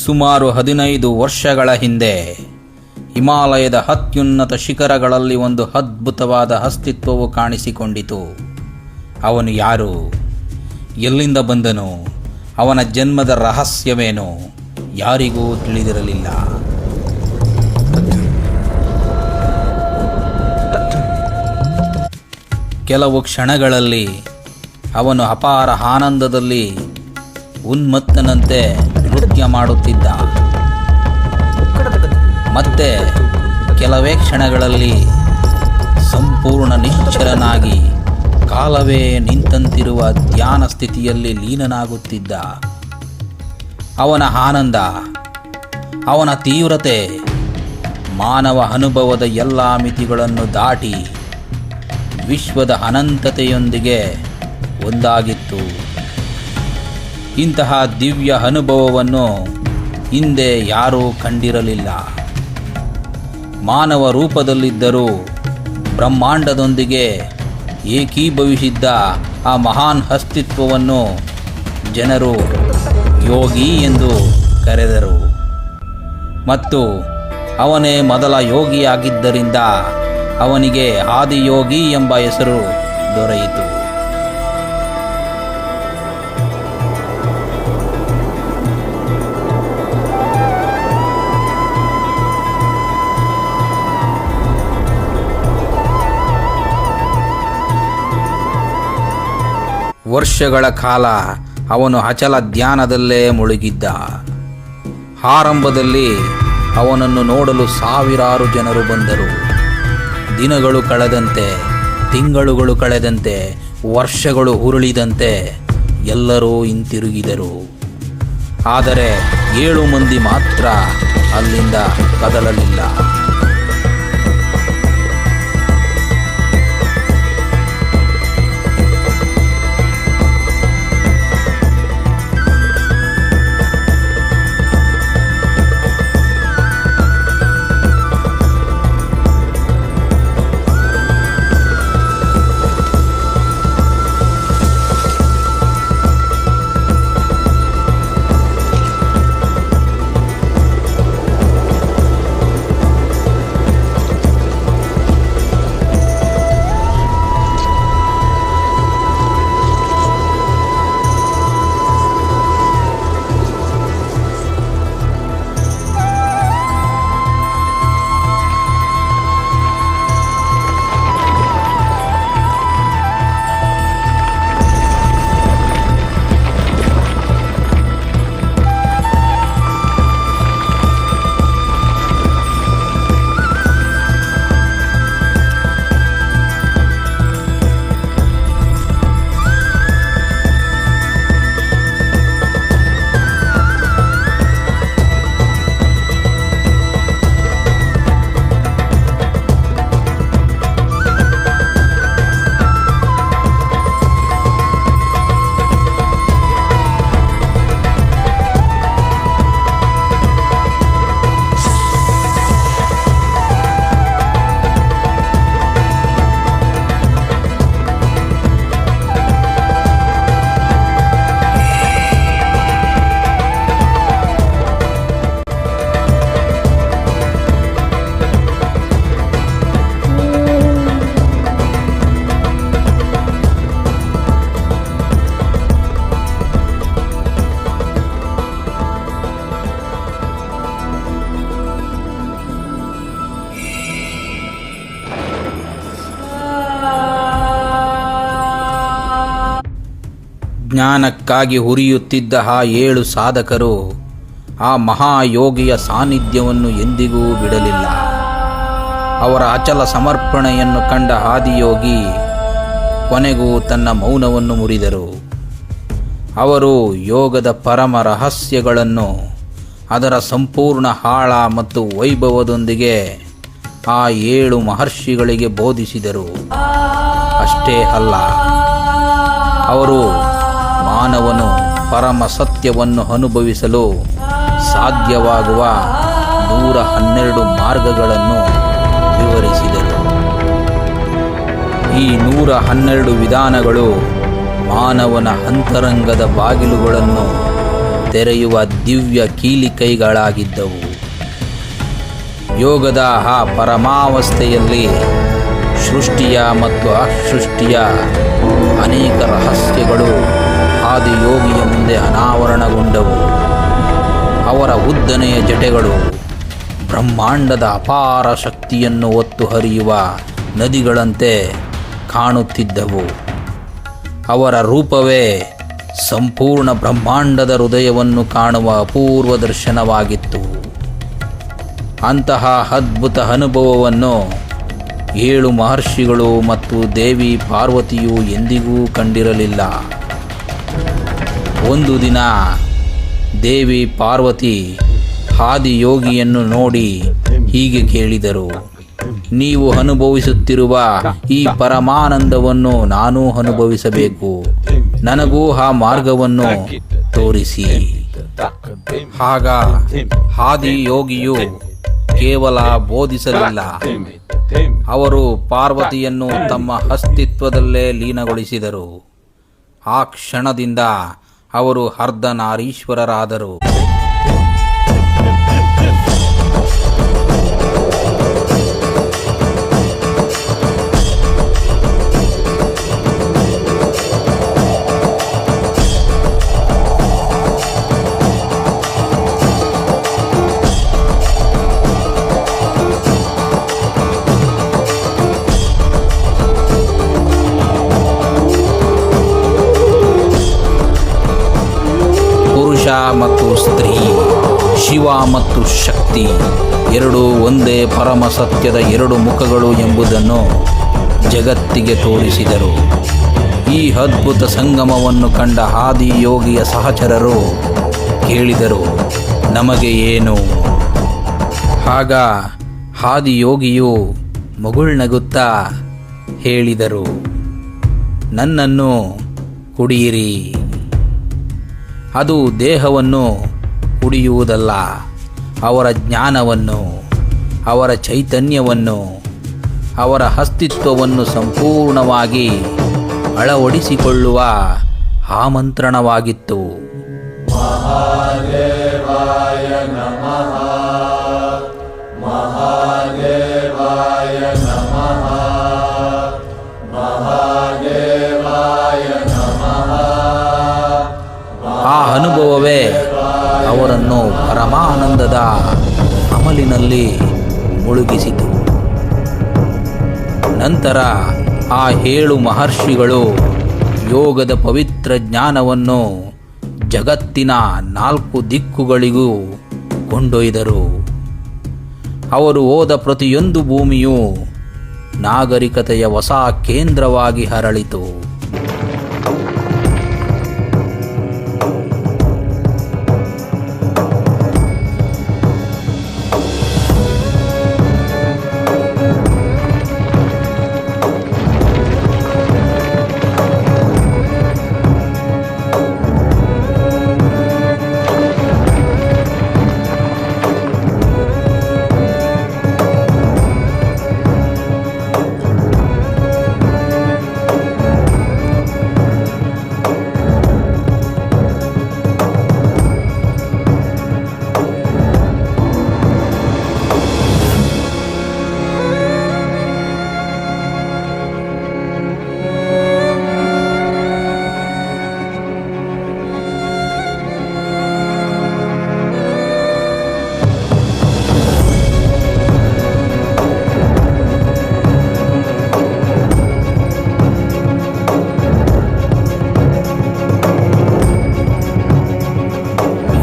ಸುಮಾರು 15 ವರ್ಷಗಳ ಹಿಂದೆ ಹಿಮಾಲಯದ ಅತ್ಯುನ್ನತ ಶಿಖರಗಳಲ್ಲಿ ಒಂದು ಅದ್ಭುತವಾದ ಅಸ್ತಿತ್ವವು ಕಾಣಿಸಿಕೊಂಡಿತು. ಅವನು ಯಾರು? ಎಲ್ಲಿಂದ ಬಂದನು? ಅವನ ಜನ್ಮದ ರಹಸ್ಯವೇನು? ಯಾರಿಗೂ ತಿಳಿದಿರಲಿಲ್ಲ. ಕೆಲವು ಕ್ಷಣಗಳಲ್ಲಿ ಅವನು ಅಪಾರ ಆನಂದದಲ್ಲಿ ಉನ್ಮತ್ತನಂತೆ ನೃತ್ಯ ಮಾಡುತ್ತಿದ್ದ. ಮತ್ತೆ ಕೆಲವೇ ಕ್ಷಣಗಳಲ್ಲಿ ಸಂಪೂರ್ಣ ನಿಶ್ಚಲನಾಗಿ ಕಾಲವೇ ನಿಂತಂತಿರುವ ಧ್ಯಾನ ಸ್ಥಿತಿಯಲ್ಲಿ ಲೀನನಾಗುತ್ತಿದ್ದ. ಅವನ ಆನಂದ, ಅವನ ತೀವ್ರತೆ ಮಾನವ ಅನುಭವದ ಎಲ್ಲ ಮಿತಿಗಳನ್ನು ದಾಟಿ ವಿಶ್ವದ ಅನಂತತೆಯೊಂದಿಗೆ ಒಂದಾಗಿತ್ತು. ಇಂತಹ ದಿವ್ಯ ಅನುಭವವನ್ನು ಹಿಂದೆ ಯಾರೂ ಕಂಡಿರಲಿಲ್ಲ. ಮಾನವ ರೂಪದಲ್ಲಿದ್ದರೂ ಬ್ರಹ್ಮಾಂಡದೊಂದಿಗೆ ಏಕೀಭವಿಸಿದ್ದ ಆ ಮಹಾನ್ ಅಸ್ತಿತ್ವವನ್ನು ಜನರು ಯೋಗಿ ಎಂದು ಕರೆದರು. ಮತ್ತು ಅವನೇ ಮೊದಲ ಯೋಗಿಯಾಗಿದ್ದರಿಂದ ಅವನಿಗೆ ಆದಿಯೋಗಿ ಎಂಬ ಹೆಸರು ದೊರೆಯಿತು. ವರ್ಷಗಳ ಕಾಲ ಅವನು ಅಚಲ ಧ್ಯಾನದಲ್ಲೇ ಮುಳುಗಿದ್ದ. ಆರಂಭದಲ್ಲಿ ಅವನನ್ನು ನೋಡಲು ಸಾವಿರಾರು ಜನರು ಬಂದರು. ದಿನಗಳು ಕಳೆದಂತೆ, ತಿಂಗಳುಗಳು ಕಳೆದಂತೆ, ವರ್ಷಗಳು ಉರುಳಿದಂತೆ ಎಲ್ಲರೂ ಹಿಂತಿರುಗಿದರು. ಆದರೆ 7 ಮಂದಿ ಮಾತ್ರ ಅಲ್ಲಿಂದ ಕದಲಲಿಲ್ಲ. ಜ್ಞಾನಕ್ಕಾಗಿ ಹುರಿಯುತ್ತಿದ್ದ ಆ 7 ಸಾಧಕರು ಆ ಮಹಾಯೋಗಿಯ ಸಾನ್ನಿಧ್ಯವನ್ನು ಎಂದಿಗೂ ಬಿಡಲಿಲ್ಲ. ಅವರ ಅಚಲ ಸಮರ್ಪಣೆಯನ್ನು ಕಂಡ ಆದಿಯೋಗಿ ಕೊನೆಗೂ ತನ್ನ ಮೌನವನ್ನು ಮುರಿದರು. ಅವರು ಯೋಗದ ಪರಮ ರಹಸ್ಯಗಳನ್ನು ಅದರ ಸಂಪೂರ್ಣ ಆಳ ಮತ್ತು ವೈಭವದೊಂದಿಗೆ ಆ 7 ಮಹರ್ಷಿಗಳಿಗೆ ಬೋಧಿಸಿದರು. ಅಷ್ಟೇ ಅಲ್ಲ, ಅವರು ಮಾನವನು ಪರಮ ಸತ್ಯವನ್ನು ಅನುಭವಿಸಲು ಸಾಧ್ಯವಾಗುವ 112 ಮಾರ್ಗಗಳನ್ನು ವಿವರಿಸಿದರು. ಈ 112 ವಿಧಾನಗಳು ಮಾನವನ ಅಂತರಂಗದ ಬಾಗಿಲುಗಳನ್ನು ತೆರೆಯುವ ದಿವ್ಯ ಕೀಲಿಕೈಗಳಾಗಿದ್ದವು. ಯೋಗದ ಆ ಪರಮಾವಸ್ಥೆಯಲ್ಲಿ ಸೃಷ್ಟಿಯ ಮತ್ತು ಅಸೃಷ್ಟಿಯ ಅನೇಕ ರಹಸ್ಯಗಳು ಆದಿಯೋಗಿಯ ಮುಂದೆ ಅನಾವರಣಗೊಂಡವು. ಅವರ ಉದ್ದನೆಯ ಜಟೆಗಳು ಬ್ರಹ್ಮಾಂಡದ ಅಪಾರ ಶಕ್ತಿಯನ್ನು ಹೊತ್ತು ಹರಿಯುವ ನದಿಗಳಂತೆ ಕಾಣುತ್ತಿದ್ದವು. ಅವರ ರೂಪವೇ ಸಂಪೂರ್ಣ ಬ್ರಹ್ಮಾಂಡದ ಹೃದಯವನ್ನು ಕಾಣುವ ಅಪೂರ್ವ ದರ್ಶನವಾಗಿತ್ತು. ಅಂತಹ ಅದ್ಭುತ ಅನುಭವವನ್ನು 7 ಮಹರ್ಷಿಗಳು ಮತ್ತು ದೇವಿ ಪಾರ್ವತಿಯು ಎಂದಿಗೂ ಕಂಡಿರಲಿಲ್ಲ. ಒಂದು ದಿನ ದೇವಿ ಪಾರ್ವತಿ ಆದಿಯೋಗಿಯನ್ನು ನೋಡಿ ಹೀಗೆ ಕೇಳಿದರು, ನೀವು ಅನುಭವಿಸುತ್ತಿರುವ ಈ ಪರಮಾನಂದವನ್ನು ನಾನೂ ಅನುಭವಿಸಬೇಕು. ನನಗೂ ಆ ಮಾರ್ಗವನ್ನು ತೋರಿಸಿ. ಆಗ ಆದಿಯೋಗಿಯು ಕೇವಲ ಬೋಧಿಸಲಿಲ್ಲ, ಅವರು ಪಾರ್ವತಿಯನ್ನು ತಮ್ಮ ಅಸ್ತಿತ್ವದಲ್ಲೇ ಲೀನಗೊಳಿಸಿದರು. ಆ ಕ್ಷಣದಿಂದ ಅವರು ಅರ್ಧನಾರೀಶ್ವರರಾದರು. ಮತ್ತು ಸ್ತ್ರೀ, ಶಿವ ಮತ್ತು ಶಕ್ತಿ ಎರಡೂ ಒಂದೇ ಪರಮ ಸತ್ಯದ 2 ಮುಖಗಳು ಎಂಬುದನ್ನು ಜಗತ್ತಿಗೆ ತೋರಿಸಿದರು. ಈ ಅದ್ಭುತ ಸಂಗಮವನ್ನು ಕಂಡ ಆದಿಯೋಗಿಯ ಸಹಚರರು ಕೇಳಿದರು, ನಮಗೆ ಏನು? ಆಗ ಆದಿಯೋಗಿಯು ಮುಗುಳ್ನಗುತ್ತಾ ಹೇಳಿದರು, ನನ್ನನ್ನು ಕುಡಿಯಿರಿ. ಅದು ದೇಹವನ್ನು ಕುಡಿಯುವುದಲ್ಲ, ಅವರ ಜ್ಞಾನವನ್ನು, ಅವರ ಚೈತನ್ಯವನ್ನು, ಅವರ ಅಸ್ತಿತ್ವವನ್ನು ಸಂಪೂರ್ಣವಾಗಿ ಅಳವಡಿಸಿಕೊಳ್ಳುವ ಆಮಂತ್ರಣವಾಗಿತ್ತು. ಮಹಾದೇವಾಯ ನಮಃ, ಮಹಾದೇವಾಯ ನಮಃ, ಮಹಾದೇವಾಯ ನಮಃ. ಆ ಅನುಭವವೇ ಅವರನ್ನು ಪರಮಾನಂದದ ಅಮಲಿನಲ್ಲಿ ಮುಳುಗಿಸಿತು. ನಂತರ ಆ 7 ಮಹರ್ಷಿಗಳು ಯೋಗದ ಪವಿತ್ರ ಜ್ಞಾನವನ್ನು ಜಗತ್ತಿನ 4 ದಿಕ್ಕುಗಳಿಗೂ ಕೊಂಡೊಯ್ದರು. ಅವರು ಹೋದ ಪ್ರತಿಯೊಂದು ಭೂಮಿಯೂ ನಾಗರಿಕತೆಯ ಹೊಸ ಕೇಂದ್ರವಾಗಿ ಹರಳಿತು.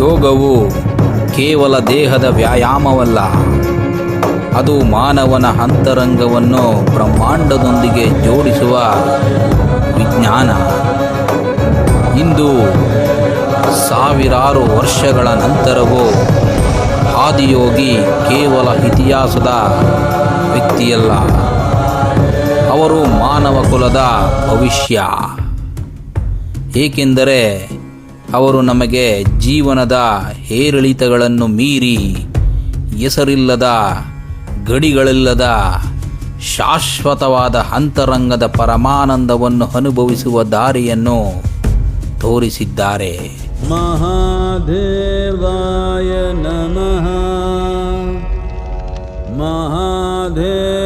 ಯೋಗವು ಕೇವಲ ದೇಹದ ವ್ಯಾಯಾಮವಲ್ಲ, ಅದು ಮಾನವನ ಅಂತರಂಗವನ್ನು ಬ್ರಹ್ಮಾಂಡದೊಂದಿಗೆ ಜೋಡಿಸುವ ವಿಜ್ಞಾನ. ಇಂದು ಸಾವಿರಾರು ವರ್ಷಗಳ ನಂತರವೂ ಆದಿಯೋಗಿ ಕೇವಲ ಇತಿಹಾಸದ ವ್ಯಕ್ತಿಯಲ್ಲ, ಅವರು ಮಾನವ ಕುಲದ ಭವಿಷ್ಯ. ಏಕೆಂದರೆ ಅವರು ನಮಗೆ ಜೀವನದ ಏರಿಳಿತಗಳನ್ನು ಮೀರಿ ಹೆಸರಿಲ್ಲದ, ಗಡಿಗಳಿಲ್ಲದ, ಶಾಶ್ವತವಾದ ಅಂತರಂಗದ ಪರಮಾನಂದವನ್ನು ಅನುಭವಿಸುವ ದಾರಿಯನ್ನು ತೋರಿಸಿದ್ದಾರೆ. ಮಹಾದೇವಾಯ महादेवाय नमः महादेवाय